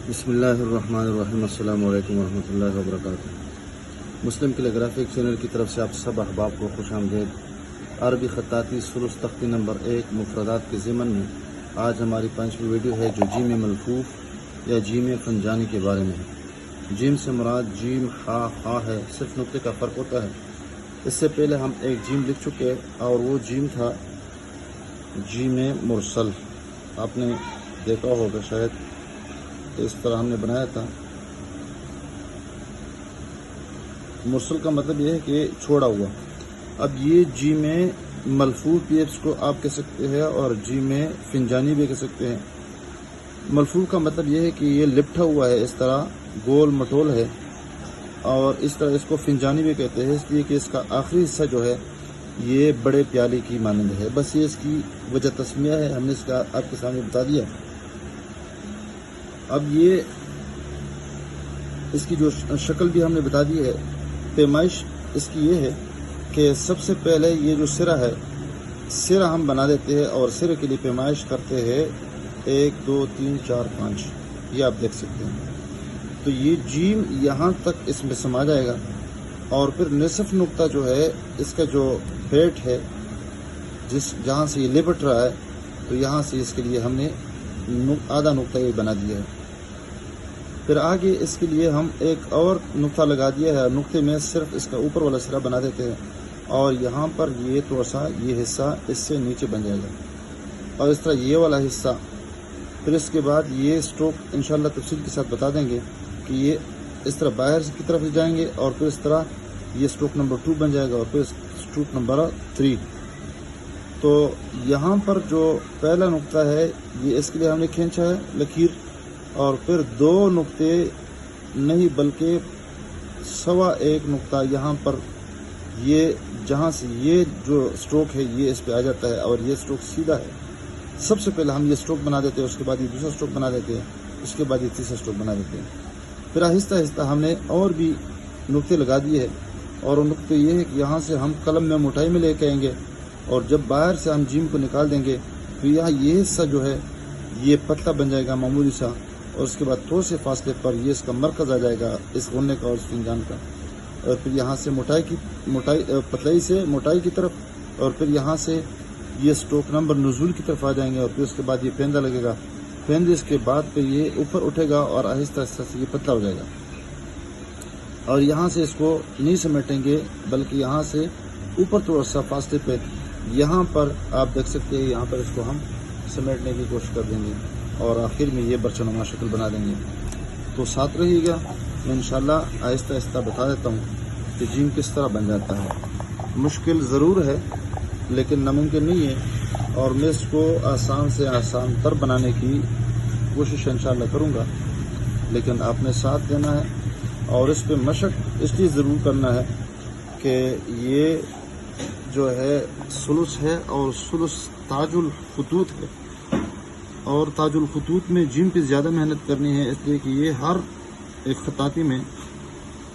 बिस्मिल्लाहिर्रहमानिर्रहीम। अस्सलामु अलैकुम वरहमतुल्लाहि वबरकातुहू। मुस्लिम कैलीग्राफिक चैनल की तरफ से आप सब अहबाब को खुशामदीद। अरबी ख़त्ताती सुलूस तख्ती नंबर 1 मुफरदात के ज़िमन में आज हमारी 5वीं वीडियो है जो जीम मलफूफ या जीम फंजानी के बारे में है। जीम से मुराद जीम हा है, सिर्फ नुक्ते का फ़र्क होता है। इससे पहले हम एक जीम लिख चुके और वो जीम था जीम मुरसल। आपने देखा होगा शायद, इस तरह हमने बनाया था। मुरसल का मतलब ये है कि छोड़ा हुआ। अब ये जी में मलफूफ भी इसको आप कह सकते हैं और जी में फिंजानी भी कह सकते हैं। मलफूफ का मतलब ये है कि ये लिपटा हुआ है, इस तरह गोल मटोल है, और इस तरह इसको फिंजानी भी कहते हैं इसलिए कि इसका आखिरी हिस्सा जो है ये बड़े प्याले की मानंद है। बस ये इसकी वजह तस्मिया है, हमने इसका आपके सामने बता दिया। अब ये इसकी जो शक्ल भी हमने बता दी है। पैमाइश इसकी ये है कि सबसे पहले ये जो सिरा है, सिरा हम बना देते हैं और सिरे के लिए पैमाइश करते हैं 1 2 3 4 5। ये आप देख सकते हैं। तो ये जीम यहाँ तक इसमें समा जाएगा और फिर निसफ नुक्ता जो है इसका जो पेट है जहाँ से ये लिपट रहा है, तो यहाँ से इसके लिए हमने आधा नुक्ता ये बना दिया है। फिर आगे इसके लिए हम एक और नुक्ता लगा दिया है। नुक्ते में सिर्फ इसका ऊपर वाला सिरा बना देते हैं और यहाँ पर ये थोड़ा सा ये हिस्सा इससे नीचे बन जाएगा और इस तरह ये वाला हिस्सा। फिर इसके बाद ये स्ट्रोक इंशाल्लाह तफसील के साथ बता देंगे कि ये इस तरह बाहर की तरफ जाएंगे और फिर इस तरह ये स्ट्रोक नंबर 2 बन जाएगा और फिर स्ट्रोक नंबर 3। तो यहाँ पर जो पहला नुक्ता है ये इसके लिए हमने खींचा है लकीर, और फिर 2 नुक्ते नहीं बल्कि 1.25 नुक्ता यहाँ पर ये जहाँ से ये जो स्ट्रोक है ये इस पे आ जाता है और ये स्ट्रोक सीधा है। सबसे पहले हम ये स्ट्रोक बना देते हैं, उसके बाद ये दूसरा स्ट्रोक बना देते हैं, उसके बाद ये तीसरा स्ट्रोक बना देते हैं। फिर आहिस्ता आहिस्ता हमने और भी नुक्ते लगा दिए हैं और वो नुक्ते ये है कि यहाँ से हम कलम में मोटाई में लेके आएंगे और जब बाहर से हम जीम को निकाल देंगे तो यहाँ ये हिस्सा जो है ये पतला बन जाएगा मामूली सा, और उसके बाद थोड़े से फासले पर ये इसका मरकज़ आ जाएगा इस गुन्ने का और इस फिंजान का। और फिर यहाँ से पतलाई से मोटाई की तरफ, और फिर यहाँ से ये स्ट्रोक नंबर नुज़ूल की तरफ आ जाएंगे और फिर उसके बाद ये फेंदा लगेगा। फेंदे इसके बाद फिर ये ऊपर उठेगा और आहिस्ता आहिस्ता से ये पतला हो जाएगा। और यहाँ से इसको नहीं समेटेंगे बल्कि यहाँ से ऊपर थोड़ा सा फासले पे यहाँ पर आप देख सकते हैं, यहाँ पर इसको हम समेटने की कोशिश कर देंगे और आखिर में ये बरछनुमा शक्ल बना देंगे। तो साथ रहिएगा, मैं इंशाल्लाह आहिस्ता आहिस्ता बता देता हूँ कि जीम किस तरह बन जाता है। मुश्किल ज़रूर है लेकिन नामुमकिन नहीं है, और मैं इसको आसान से आसान तर बनाने की कोशिश इंशाल्लाह करूँगा, लेकिन आपने साथ देना है और इस पर मशक इसलिए ज़रूर करना है कि ये जो है सुलूस है और सुलूस ताजुल खुतूत है, और ताजुल खुतूत में जीम पे ज़्यादा मेहनत करनी है इसलिए कि ये हर एक ख़ताती में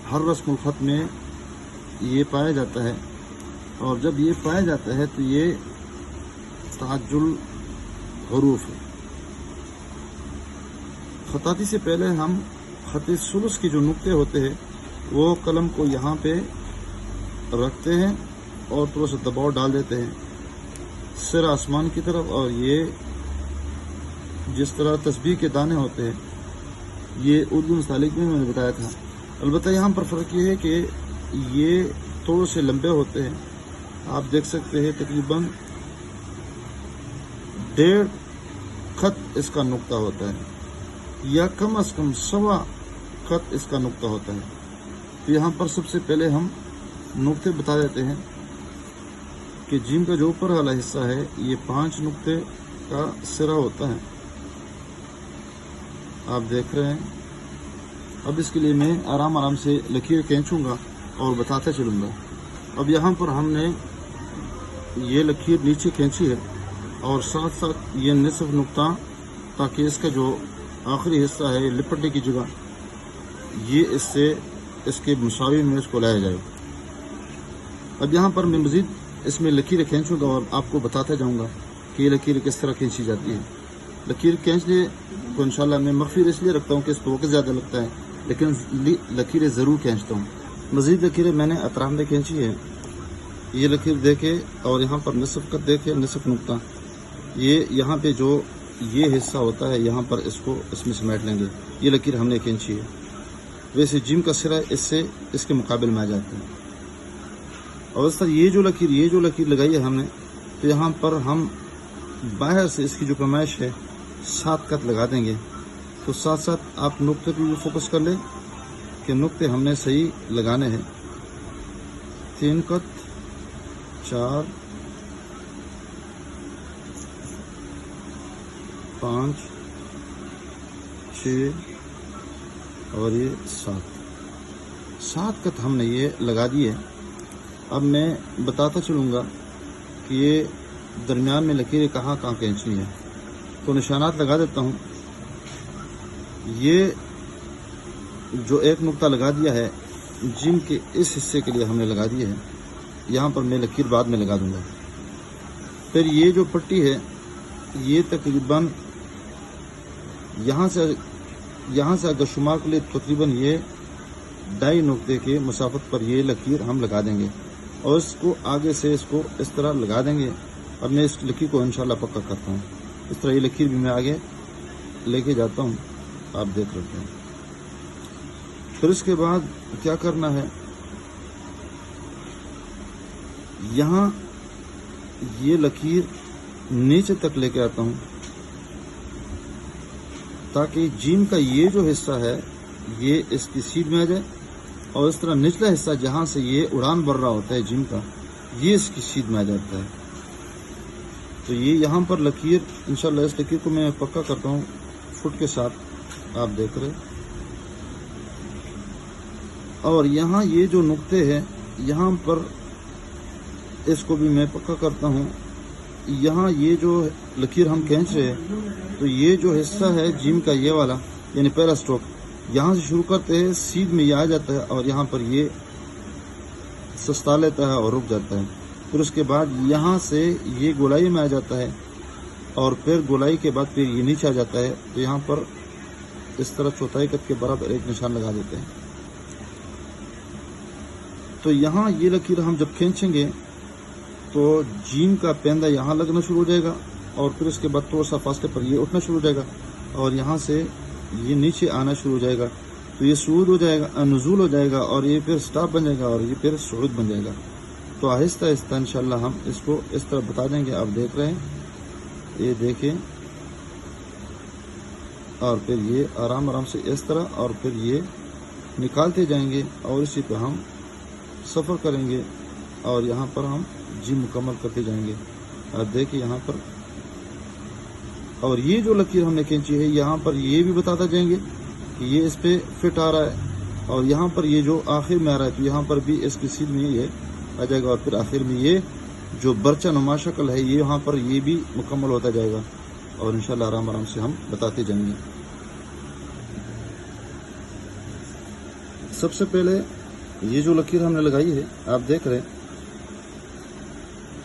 हर रस्मुल ख़त में ये पाया जाता है, और जब ये पाया जाता है तो ये ताजुल हरूफ है। ख़ताती से पहले हम ख़त सुलूस के जो नुक्ते होते हैं वो कलम को यहाँ पे रखते हैं और थोड़ा सा दबाव डाल देते हैं सिर आसमान की तरफ, और ये जिस तरह तस्बीह के दाने होते हैं ये उर्दू सालिक में मैंने बताया था। अलबत्ता यहाँ पर फ़र्क ये है कि ये थोड़े से लंबे होते हैं। आप देख सकते हैं तकरीबन 1.5 खत इसका नुक्ता होता है या कम अज़ कम 1.25 खत इसका नुक्ता होता है। तो यहाँ पर सबसे पहले हम नुक्ते बता देते हैं कि जीम का जो ऊपर वाला हिस्सा है ये 5 नुक्ते का सिरा होता है, आप देख रहे हैं। अब इसके लिए मैं आराम आराम से लकीर खींचूंगा और बताते चलूँगा। अब यहाँ पर हमने ये लकीर नीचे खींची है और साथ साथ ये निसफ नुक्ता, ताकि इसका जो आखिरी हिस्सा है लिपटने की जगह ये इससे इसके मुसावी में इसको लाया जाए। अब यहाँ पर मैं मज़ीद इसमें लकीरें खींचूँगा और आपको बताता जाऊँगा कि ये लकीरें किस तरह खींची जाती है। लकीर खींचने को इंशाल्लाह मैं मखफिर इसलिए रखता हूँ कि इसको वक्त ज़्यादा लगता है, लेकिन लकीरें ज़रूर खींचता हूँ। मज़ीद लकीरें मैंने अतराफ में खींची है। ये लकीर देखे और यहाँ पर निसफ का देखे, निसफ नुक्ता, ये यहाँ पे जो ये हिस्सा होता है यहाँ पर इसको इसमें समेट लेंगे। ये लकीर हमने खींची है। वैसे जिम का सिरा इससे इसके मुकाबले में आ जाता है। और इस तरह ये जो लकीर लगाई है हमने, तो यहाँ पर हम बाहर से इसकी जो पैमाइश है 7 कत लगा देंगे। तो साथ साथ आप नुक्ते पर भी फोकस कर लें कि नुक्ते हमने सही लगाने हैं। 3 कत, 4, 5, 6 और ये 7 कत हमने ये लगा दिए। अब मैं बताता चलूँगा कि ये दरमियान में लकीरें कहाँ कहाँ खींचनी है। तो निशानात लगा देता हूँ। ये जो एक नुक्ता लगा दिया है जिम के इस हिस्से के लिए हमने लगा दिया है, यहाँ पर मैं लकीर बाद में लगा दूँगा। फिर ये जो पट्टी है ये तकरीबन यहाँ से अगर शुमार के लिए तकरीबन ये 2.5 नुक्ते के मुसाफत पर ये लकीर हम लगा देंगे और इसको आगे से इसको इस तरह लगा देंगे। अब मैं इस लकीर को इंशाल्लाह पक्का करता हूँ। इस तरह ये लकीर भी मैं आगे लेके जाता हूँ, आप देख लेते हैं। फिर इसके बाद क्या करना है, यहाँ ये लकीर नीचे तक लेके आता हूँ ताकि जिम का ये जो हिस्सा है ये इसकी सीध में आ जाए और इस तरह निचला हिस्सा जहाँ से ये उड़ान भर रहा होता है जिम का, ये इसकी सीध में आ जाता है। तो ये यहाँ पर लकीर इंशाल्लाह इस लकीर को मैं पक्का करता हूँ फुट के साथ, आप देख रहे। और यहाँ ये जो नुक्ते हैं यहाँ पर इसको भी मैं पक्का करता हूँ। यहाँ ये जो लकीर हम खींच रहे हैं तो ये जो हिस्सा है जिम का ये वाला यानी पहला स्ट्रोक, यहाँ से शुरू करते हैं, सीध में ये आ जाता है और यहाँ पर ये सस्ता लेता है और रुक जाता है। फिर उसके बाद यहाँ से ये गोलाई में आ जाता है और फिर गोलाई के बाद फिर ये नीचे आ जाता है। तो यहाँ पर इस तरह चौथाई कत के बराबर एक निशान लगा देते हैं। तो यहाँ ये लकीर हम जब खींचेंगे तो जीन का पेंदा यहाँ लगना शुरू हो जाएगा और फिर उसके बाद थोड़ा सा फासले पर ये उठना शुरू हो जाएगा और यहाँ से ये नीचे आना शुरू हो जाएगा। तो ये सूद हो जाएगा, नुज़ूल हो जाएगा और ये फिर स्टॉप बन जाएगा और ये फिर सूद बन जाएगा। तो आहिस्ता आहिस्ता इंशाल्लाह हम इसको इस तरह बता देंगे। आप देख रहे हैं, ये देखें, और फिर ये आराम आराम से इस तरह और फिर ये निकालते जाएंगे और इसी पे हम सफ़र करेंगे और यहाँ पर हम जिम मुकम्मल करते जाएंगे। आप देखिए यहाँ पर, और ये जो लकीर हमने खींची है यहाँ पर ये भी बताते जाएंगे कि ये इस पे फिट आ रहा है और यहाँ पर ये जो आखिर में आ रहा है तो यहाँ पर भी इसकी सीध में ये आ जाएगा और फिर आखिर में ये जो बर्चा नुमा शक्ल है ये यहाँ पर ये भी मुकम्मल होता जाएगा और इंशाल्लाह आराम आराम से हम बताते जाएंगे। सबसे पहले ये जो लकीर हमने लगाई है आप देख रहे हैं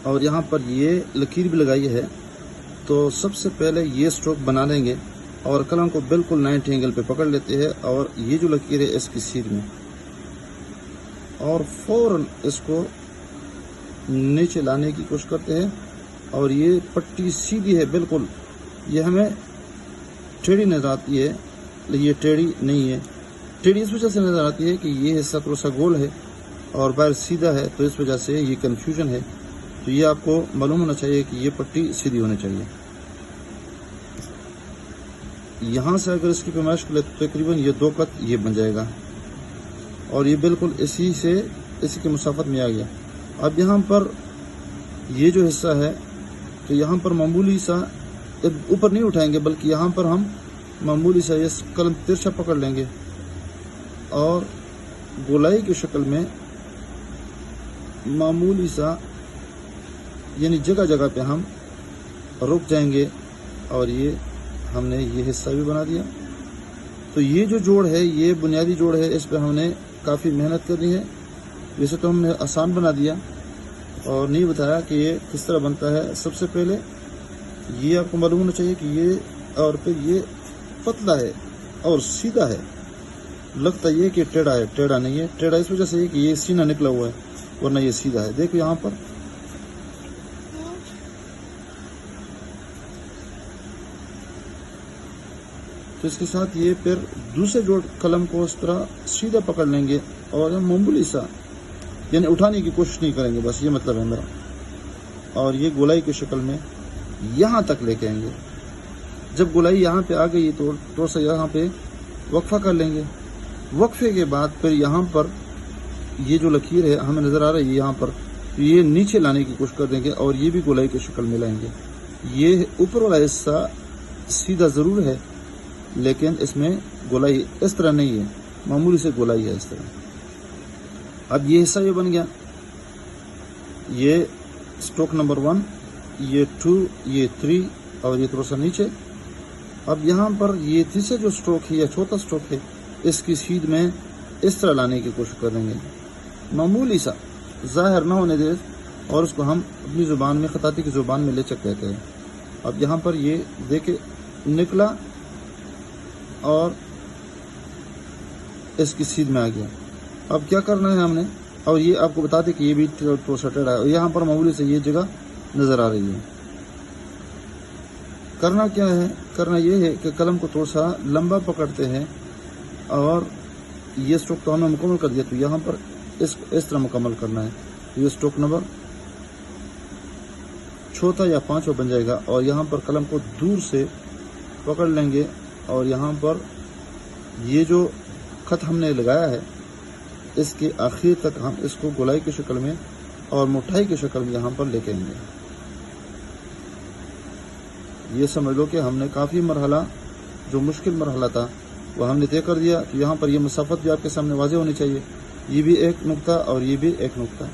और यहाँ पर ये लकीर भी लगाई है। तो सबसे पहले ये स्ट्रोक बना लेंगे और कलम को बिल्कुल 90 एंगल पे पकड़ लेते हैं और ये जो लकीर है इसकी सीध में और फौरन इसको नीचे लाने की कोशिश करते हैं और ये पट्टी सीधी है बिल्कुल। ये हमें टेढ़ी नजर आती है, ये टेढ़ी नहीं है। टेढ़ी इस वजह से नजर आती है कि ये हिस्सा थोड़ा सा गोल है और बाहर सीधा है, तो इस वजह से ये कंफ्यूजन है। तो ये आपको मालूम होना चाहिए कि ये पट्टी सीधी होनी चाहिए। यहाँ से अगर इसकी पैमाइश कर ले तो तकरीबन ये 2 कत ये बन जाएगा और ये बिल्कुल इसी के मुसाफत में आ गया। अब यहाँ पर ये जो हिस्सा है तो यहाँ पर मामूली सा ऊपर नहीं उठाएंगे बल्कि यहाँ पर हम मामूली सा ये कलम तिरछा पकड़ लेंगे और गोलाई की शक्ल में मामूली सा यानी जगह जगह पे हम रुक जाएंगे और ये हमने ये हिस्सा भी बना दिया। तो ये जो जोड़ है ये बुनियादी जोड़ है, इस पर हमने काफ़ी मेहनत करनी है। वैसे तो हमने आसान बना दिया और नहीं बताया कि ये किस तरह बनता है। सबसे पहले ये आपको मालूम होना चाहिए कि ये اور پھر یہ پتلا ہے اور سیدھا ہے. لگتا یہ کہ ٹیڑھا ہے، ٹیڑھا نہیں ہے. ٹیڑھا اس وجہ سے ہے کہ یہ سینہ نکلا ہوا ہے، ورنہ یہ سیدھا ہے. دیکھو یہاں پر تو اس کے ساتھ یہ پھر دوسرے جوڑ قلم کو اس طرح سیدھا پکڑ لیں گے اور معمولی سا یعنی اٹھانے کی کوشش نہیں کریں گے، بس یہ مطلب ہے میرا. اور یہ گولائی کی شکل میں یہاں تک لے کے آئیں گے. جب گولائی یہاں پہ آ گئی تو تھوڑا سا یہاں پہ وقفہ کر لیں گے. وقفے کے بعد پھر یہاں پر یہ جو لکیر ہے ہمیں نظر آ رہی ہے یہاں پر، یہ نیچے لانے کی کوشش کر دیں گے اور یہ بھی گولائی کی شکل میں لائیں گے. یہ اوپر والا حصہ سیدھا ضرور ہے لیکن اس میں گولائی اس طرح نہیں ہے، معمولی سے گولائی ہے اس طرح. اب یہ حصہ یہ بن گیا، یہ اسٹروک نمبر 1، یہ 2، یہ 3 اور یہ تھوڑا سا نیچے. اب یہاں پر یہ تیسرا جو اسٹروک ہے یا چوتھا اسٹروک ہے اس کی سیدھ میں اس طرح لانے کی کوشش کریں گے، معمولی سا ظاہر نہ ہونے دے، اور اس کو ہم اپنی زبان میں خطاطی کی زبان میں لچک کہتے ہیں. اب یہاں پر یہ دیکھیں نکلا اور اس کی سیدھ میں آ گیا. اب کیا کرنا ہے ہم نے، اور یہ آپ کو بتا دیں کہ یہ بھی تھوڑا سا ٹیڑھا ہے اور یہاں پر معمولی سے یہ جگہ نظر آ رہی ہے. کرنا کیا ہے، کرنا یہ ہے کہ قلم کو تھوڑا سا لمبا پکڑتے ہیں اور یہ اسٹروک تو ہمیں مکمل کر دیا، تو یہاں پر اس طرح مکمل کرنا ہے. یہ اسٹروک نمبر چوتھا یا 5واں بن جائے گا اور یہاں پر قلم کو دور سے پکڑ لیں گے اور یہاں پر یہ جو خط ہم نے لگایا ہے اس کے آخر تک ہم اس کو گولائی کی شکل میں اور مٹھائی کی شکل میں یہاں پر لے کے آئیں گے. یہ سمجھ لو کہ ہم نے کافی مرحلہ جو مشکل مرحلہ تھا وہ ہم نے طے کر دیا. تو یہاں پر یہ مسافت بھی آپ کے سامنے واضح ہونی چاہیے، یہ بھی ایک نقطہ اور یہ بھی ایک نقطہ.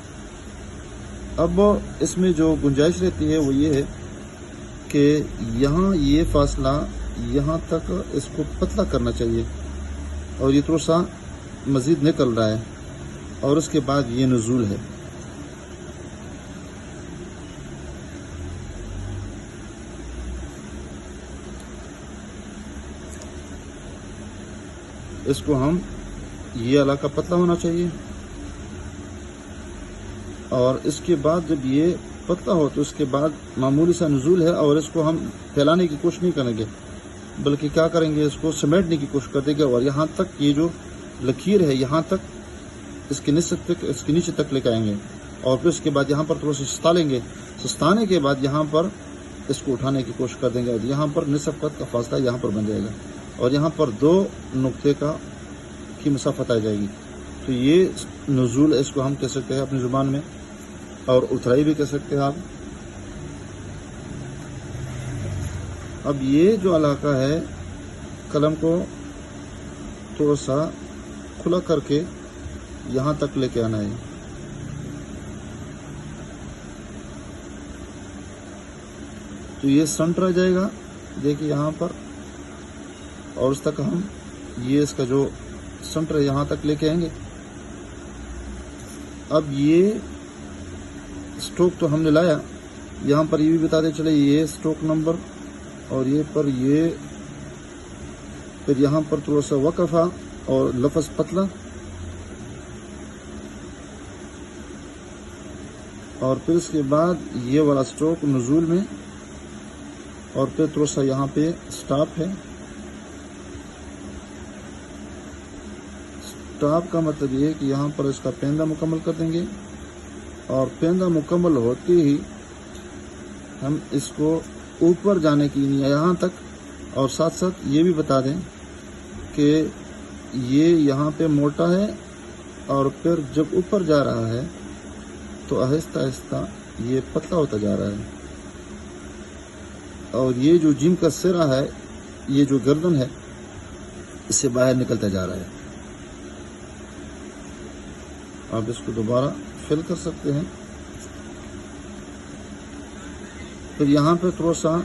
اب اس میں جو گنجائش رہتی ہے وہ یہ ہے کہ یہاں یہ فاصلہ یہاں تک اس کو پتلا کرنا چاہیے اور یہ تھوڑا سا مزید نکل رہا ہے اور اس کے بعد یہ نزول ہے. اس کو ہم یہ علاقہ پتلا ہونا چاہیے اور اس کے بعد جب یہ پتلا ہو تو اس کے بعد معمولی سا نزول ہے اور اس کو ہم پھیلانے کی کوشش نہیں کریں گے بلکہ کیا کریں گے، اس کو سمیٹنے کی کوشش کریں گے اور یہاں تک یہ جو لکیر ہے یہاں تک اس کے نصف تک اس کے نیچے تک لے کے آئیں گے اور پھر اس کے بعد یہاں پر تھوڑا سا سستا لیں گے. سستانے کے بعد یہاں پر اس کو اٹھانے کی کوشش کر دیں گے اور یہاں پر نصف قد کا فاصلہ یہاں پر بن جائے گا اور یہاں پر 2 نقطے کی مسافت آ جائے گی. تو یہ نزول اس کو ہم کہہ سکتے ہیں اپنی زبان میں، اور اترائی بھی کہہ سکتے ہیں آپ. اب یہ جو علاقہ ہے قلم کو تھوڑا سا کھلا کر کے یہاں تک لے کے آنا ہے. تو یہ سنٹر آ جائے گا دیکھیے یہاں پر، اور اس تک ہم یہ اس کا جو سنٹر ہے یہاں تک لے کے آئیں گے. اب یہ اسٹروک تو ہم نے لایا، یہاں پر یہ بھی بتاتے چلے یہ اسٹروک نمبر اور یہ پر یہ پھر یہاں پر تھوڑا سا وقفہ اور لفظ پتلا اور پھر اس کے بعد یہ والا اسٹروک نزول میں اور پھر تھوڑا سا یہاں پہ سٹاپ ہے. سٹاپ کا مطلب یہ ہے کہ یہاں پر اس کا پیندہ مکمل کر دیں گے اور پیندہ مکمل ہوتے ہی ہم اس کو اوپر جانے کی یہاں تک، اور ساتھ ساتھ یہ بھی بتا دیں کہ یہ یہاں پہ موٹا ہے اور پھر جب اوپر جا رہا ہے تو آہستہ آہستہ یہ پتلا ہوتا جا رہا ہے اور یہ جو جیم کا سرا ہے، یہ جو گردن ہے، اس سے باہر نکلتا جا رہا ہے. آپ اس کو دوبارہ فل کر سکتے ہیں. پھر یہاں پہ تھوڑا سا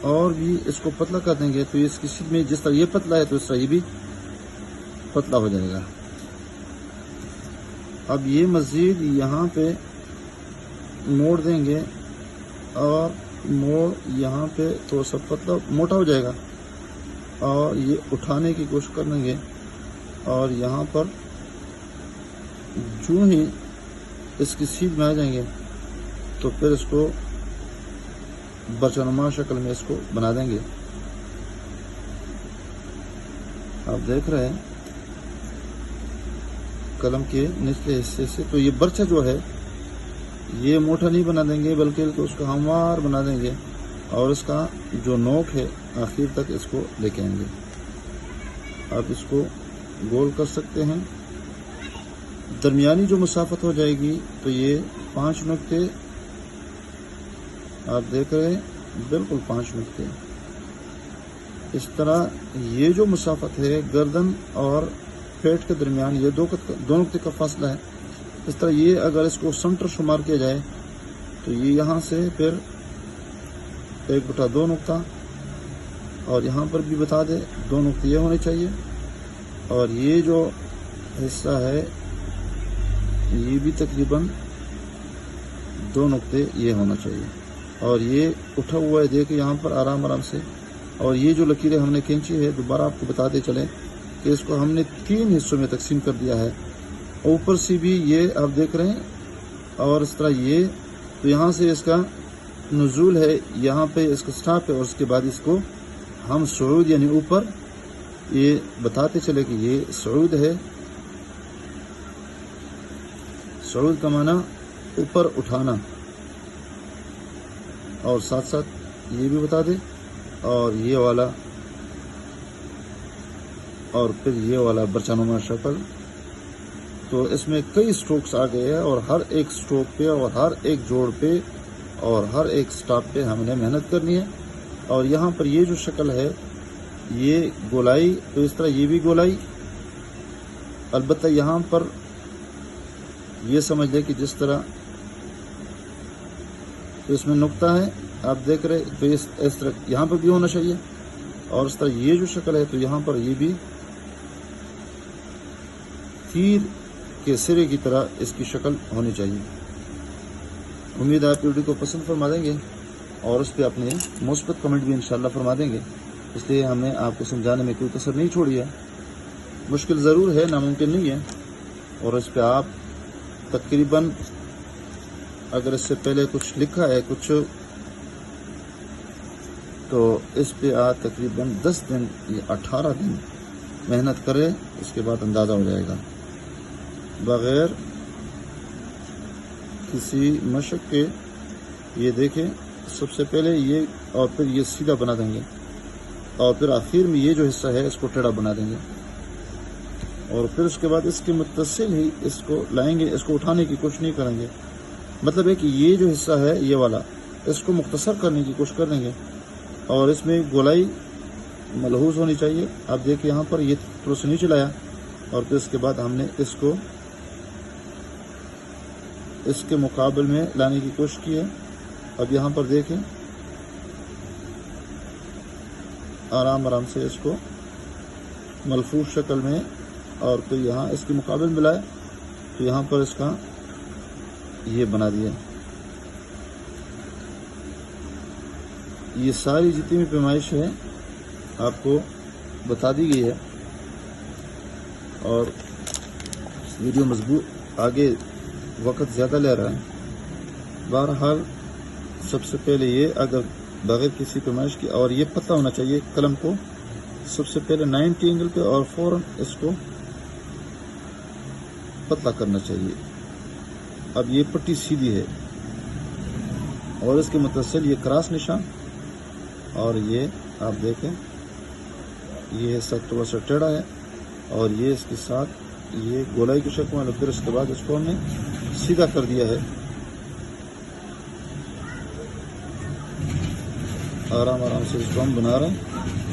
اور بھی اس کو پتلا کر دیں گے تو اس کی سیدھ میں جس طرح یہ پتلا ہے تو اس طرح یہ بھی پتلا ہو جائے گا. اب یہ مزید یہاں پہ موڑ دیں گے اور موڑ یہاں پہ تھوڑا سا پتلا موٹا ہو جائے گا اور یہ اٹھانے کی کوشش کریں گے، اور یہاں پر جو ہی اس کی سیدھ میں آ جائیں گے تو پھر اس کو برچنما شکل میں اس کو بنا دیں گے۔ آپ دیکھ رہے ہیں قلم کے نچلے حصے سے، تو یہ برچہ جو ہے یہ موٹا نہیں بنا دیں گے بلکہ اس کو ہموار بنا دیں گے، اور اس کا جو نوک ہے آخر تک اس کو لے کے آئیں گے۔ آپ اس کو گول کر سکتے ہیں۔ درمیانی جو مسافت ہو جائے گی تو یہ 5 نقطے آپ دیکھ رہے ہیں، بالکل 5 نقطے۔ اس طرح یہ جو مسافت ہے گردن اور پیٹ کے درمیان یہ 2 نقطے کا فاصلہ ہے۔ اس طرح یہ اگر اس کو سنٹر شمار کیا جائے تو یہ یہاں سے پھر 1/2 نقطہ، اور یہاں پر بھی بتا دے 2 نقطے یہ ہونے چاہیے، اور یہ جو حصہ ہے یہ بھی تقریباً 2 نقطے یہ ہونا چاہیے، اور یہ اٹھا ہوا ہے دیکھیں یہاں پر آرام سے۔ اور یہ جو لکیریں ہم نے کھینچی ہے دوبارہ آپ کو بتاتے چلیں کہ اس کو ہم نے 3 حصوں میں تقسیم کر دیا ہے۔ اوپر سے بھی یہ آپ دیکھ رہے ہیں، اور اس طرح یہ تو یہاں سے اس کا نزول ہے، یہاں پہ اس کا سٹاپ ہے، اور اس کے بعد اس کو ہم صعود یعنی اوپر یہ بتاتے چلے کہ یہ صعود ہے۔ صعود کا معنی اوپر اٹھانا، اور ساتھ ساتھ یہ بھی بتا دے، اور یہ والا، اور پھر یہ والا برچانما شکل۔ تو اس میں کئی سٹروکس آ گئے ہیں، اور ہر ایک سٹروک پہ اور ہر ایک جوڑ پہ اور ہر ایک سٹاپ پہ ہم نے محنت کرنی ہے۔ اور یہاں پر یہ جو شکل ہے یہ گولائی، تو اس طرح یہ بھی گولائی، البتہ یہاں پر یہ سمجھ لیں کہ جس طرح اس میں نقطہ ہے آپ دیکھ رہے تو اس طرح یہاں پر بھی ہونا چاہیے، اور اس طرح یہ جو شکل ہے تو یہاں پر یہ بھی تیر کے سرے کی طرح اس کی شکل ہونی چاہیے۔ امید ہے آپ ویڈیو کو پسند فرما دیں گے، اور اس پہ اپنے مثبت کمنٹ بھی انشاءاللہ فرما دیں گے، اس لیے ہم نے آپ کو سمجھانے میں کوئی کسر نہیں چھوڑی ہے۔ مشکل ضرور ہے، ناممکن نہیں ہے، اور اس پہ آپ تقریباً اگر اس سے پہلے کچھ لکھا ہے کچھ تو اس پہ آپ تقریباً 10 دن یا 18 دن محنت کرے، اس کے بعد اندازہ ہو جائے گا بغیر کسی مشق کے۔ یہ دیکھیں سب سے پہلے یہ، اور پھر یہ سیدھا بنا دیں گے، اور پھر آخر میں یہ جو حصہ ہے اس کو ٹیڑھا بنا دیں گے، اور پھر اس کے بعد اس کے متصل ہی اس کو لائیں گے، اس کو اٹھانے کی کوشش نہیں کریں گے۔ مطلب ہے کہ یہ جو حصہ ہے یہ والا اس کو مختصر کرنے کی کوشش کریں گے، اور اس میں گولائی ملحوظ ہونی چاہیے۔ آپ دیکھیں یہاں پر یہ تھوڑا سا نہیں چلایا، اور پھر اس کے بعد ہم نے اس کو اس کے مقابل میں لانے کی کوشش کی ہے۔ اب یہاں پر دیکھیں آرام سے اس کو ملفوظ شکل میں، اور پھر یہاں اس کے مقابل میں لائے تو یہاں پر اس کا یہ بنا دیا۔ یہ ساری جتنی بھی پیمائش ہے آپ کو بتا دی گئی ہے، اور ویڈیو مضبوط آگے وقت زیادہ لے رہا ہے۔ بہرحال سب سے پہلے یہ اگر بغیر کسی پیمائش کی، اور یہ پتہ ہونا چاہیے قلم کو سب سے پہلے 90 اینگل پہ، اور فوراً اس کو پتلا کرنا چاہیے۔ اب یہ پٹی سیدھی ہے، اور اس کے متصل یہ کراس نشان، اور یہ آپ دیکھیں یہ حصہ تھوڑا سا ٹیڑھا ہے، اور یہ اس کے ساتھ یہ گولائی کی شکل میں، پھر اس کے بعد اس کو ہم نے سیدھا کر دیا ہے۔ آرام سے اس کو ہم بنا رہے ہیں۔